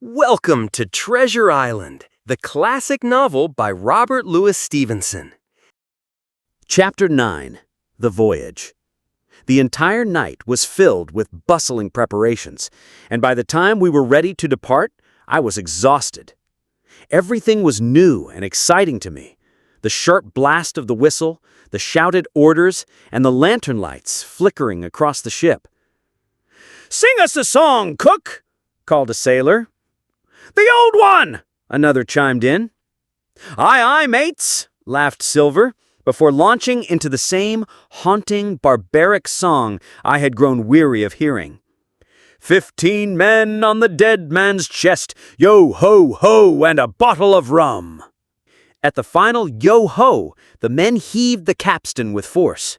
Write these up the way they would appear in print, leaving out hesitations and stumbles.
Welcome to Treasure Island, the classic novel by Robert Louis Stevenson. Chapter 9. The Voyage. The entire night was filled with bustling preparations, and by the time we were ready to depart, I was exhausted. Everything was new and exciting to me. The sharp blast of the whistle, the shouted orders, and the lantern lights flickering across the ship. "Sing us a song, cook!" called a sailor. "The old one!" another chimed in. "Aye, aye, mates!" laughed Silver, before launching into the same haunting, barbaric song I had grown weary of hearing. 15 men on the dead man's chest, yo-ho-ho, and a bottle of rum." At the final yo-ho, the men heaved the capstan with force.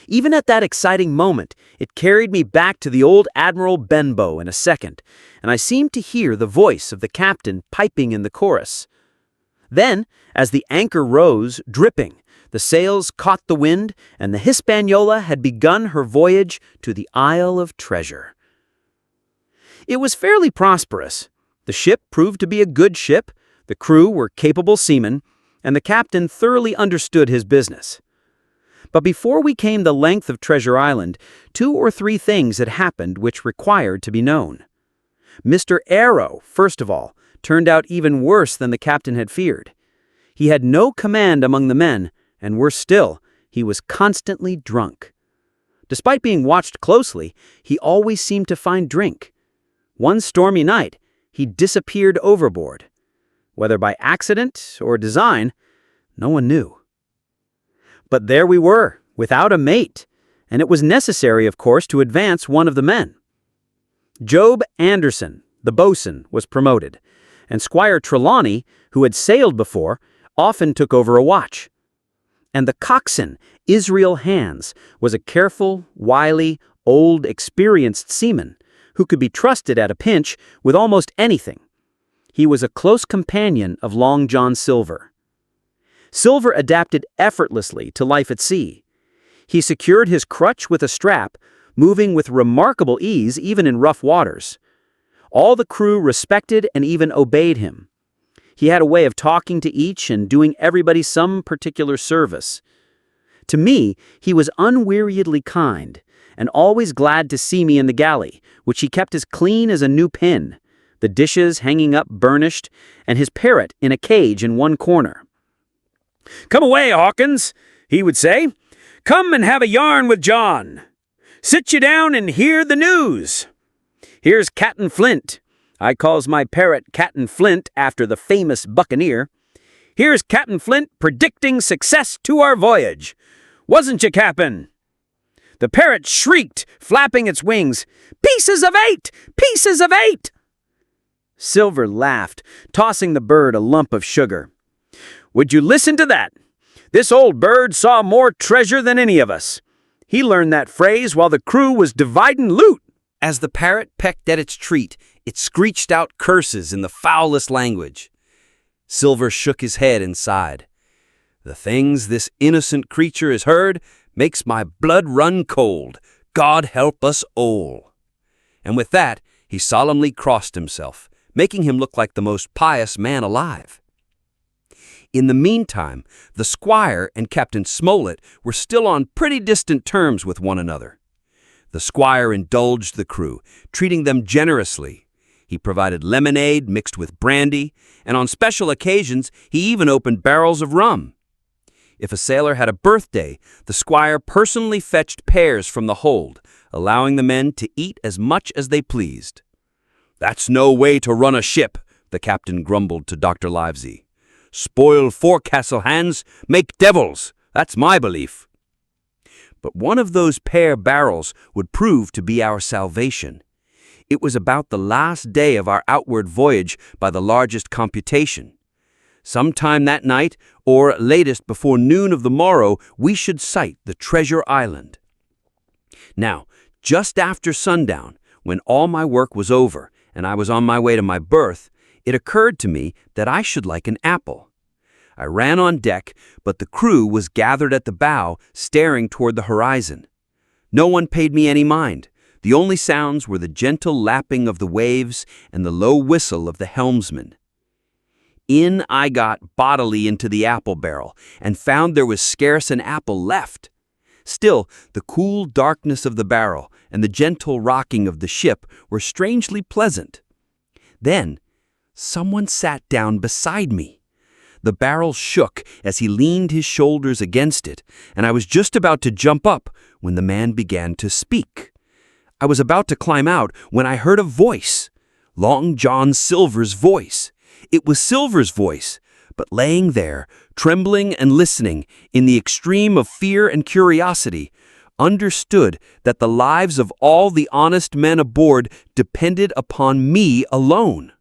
Even at that exciting moment, it carried me back to the old Admiral Benbow in a second, and I seemed to hear the voice of the captain piping in the chorus. Then, as the anchor rose, dripping, the sails caught the wind, and the Hispaniola had begun her voyage to the Isle of Treasure. It was fairly prosperous. The ship proved to be a good ship, the crew were capable seamen, and the captain thoroughly understood his business. But before we came the length of Treasure Island, 2 or 3 things had happened which required to be known. Mr. Arrow, first of all, turned out even worse than the captain had feared. He had no command among the men, and worse still, he was constantly drunk. Despite being watched closely, he always seemed to find drink. One stormy night, he disappeared overboard. Whether by accident or design, no one knew. But there we were, without a mate, and it was necessary, of course, to advance one of the men. Job Anderson, the boatswain, was promoted, and Squire Trelawney, who had sailed before, often took over a watch. And the coxswain, Israel Hands, was a careful, wily, old, experienced seaman, who could be trusted at a pinch with almost anything. He was a close companion of Long John Silver. Silver adapted effortlessly to life at sea. He secured his crutch with a strap, moving with remarkable ease even in rough waters. All the crew respected and even obeyed him. He had a way of talking to each and doing everybody some particular service. To me, he was unweariedly kind, and always glad to see me in the galley, which he kept as clean as a new pin, the dishes hanging up burnished, and his parrot in a cage in one corner. "Come away, Hawkins," he would say. "Come and have a yarn with John. Sit you down and hear the news. Here's Captain Flint. I calls my parrot Captain Flint after the famous buccaneer. Here's Captain Flint predicting success to our voyage. Wasn't you, Captain?" The parrot shrieked, flapping its wings. "Pieces of 8! Pieces of 8!" Silver laughed, tossing the bird a lump of sugar. "Would you listen to that? This old bird saw more treasure than any of us. He learned that phrase while the crew was dividing loot." As the parrot pecked at its treat, it screeched out curses in the foulest language. Silver shook his head and sighed. "The things this innocent creature has heard makes my blood run cold. God help us all." And with that, he solemnly crossed himself, making him look like the most pious man alive. In the meantime, the squire and Captain Smollett were still on pretty distant terms with one another. The squire indulged the crew, treating them generously. He provided lemonade mixed with brandy, and on special occasions he even opened barrels of rum. If a sailor had a birthday, the squire personally fetched pears from the hold, allowing the men to eat as much as they pleased. "That's no way to run a ship," the captain grumbled to Dr. Livesey. "Spoil forecastle hands, make devils. That's my belief." But one of those pear barrels would prove to be our salvation. It was about the last day of our outward voyage by the largest computation. Sometime that night, or latest before noon of the morrow, we should sight the Treasure Island. Now, just after sundown, when all my work was over and I was on my way to my berth, it occurred to me that I should like an apple. I ran on deck, but the crew was gathered at the bow, staring toward the horizon. No one paid me any mind. The only sounds were the gentle lapping of the waves and the low whistle of the helmsman. In I got bodily into the apple barrel, and found there was scarce an apple left. Still, the cool darkness of the barrel and the gentle rocking of the ship were strangely pleasant. Then, someone sat down beside me. The barrel shook as he leaned his shoulders against it, and I was just about to jump up when the man began to speak. I was about to climb out when I heard a voice, Long John Silver's voice. It was Silver's voice, but laying there, trembling and listening, in the extreme of fear and curiosity, understood that the lives of all the honest men aboard depended upon me alone.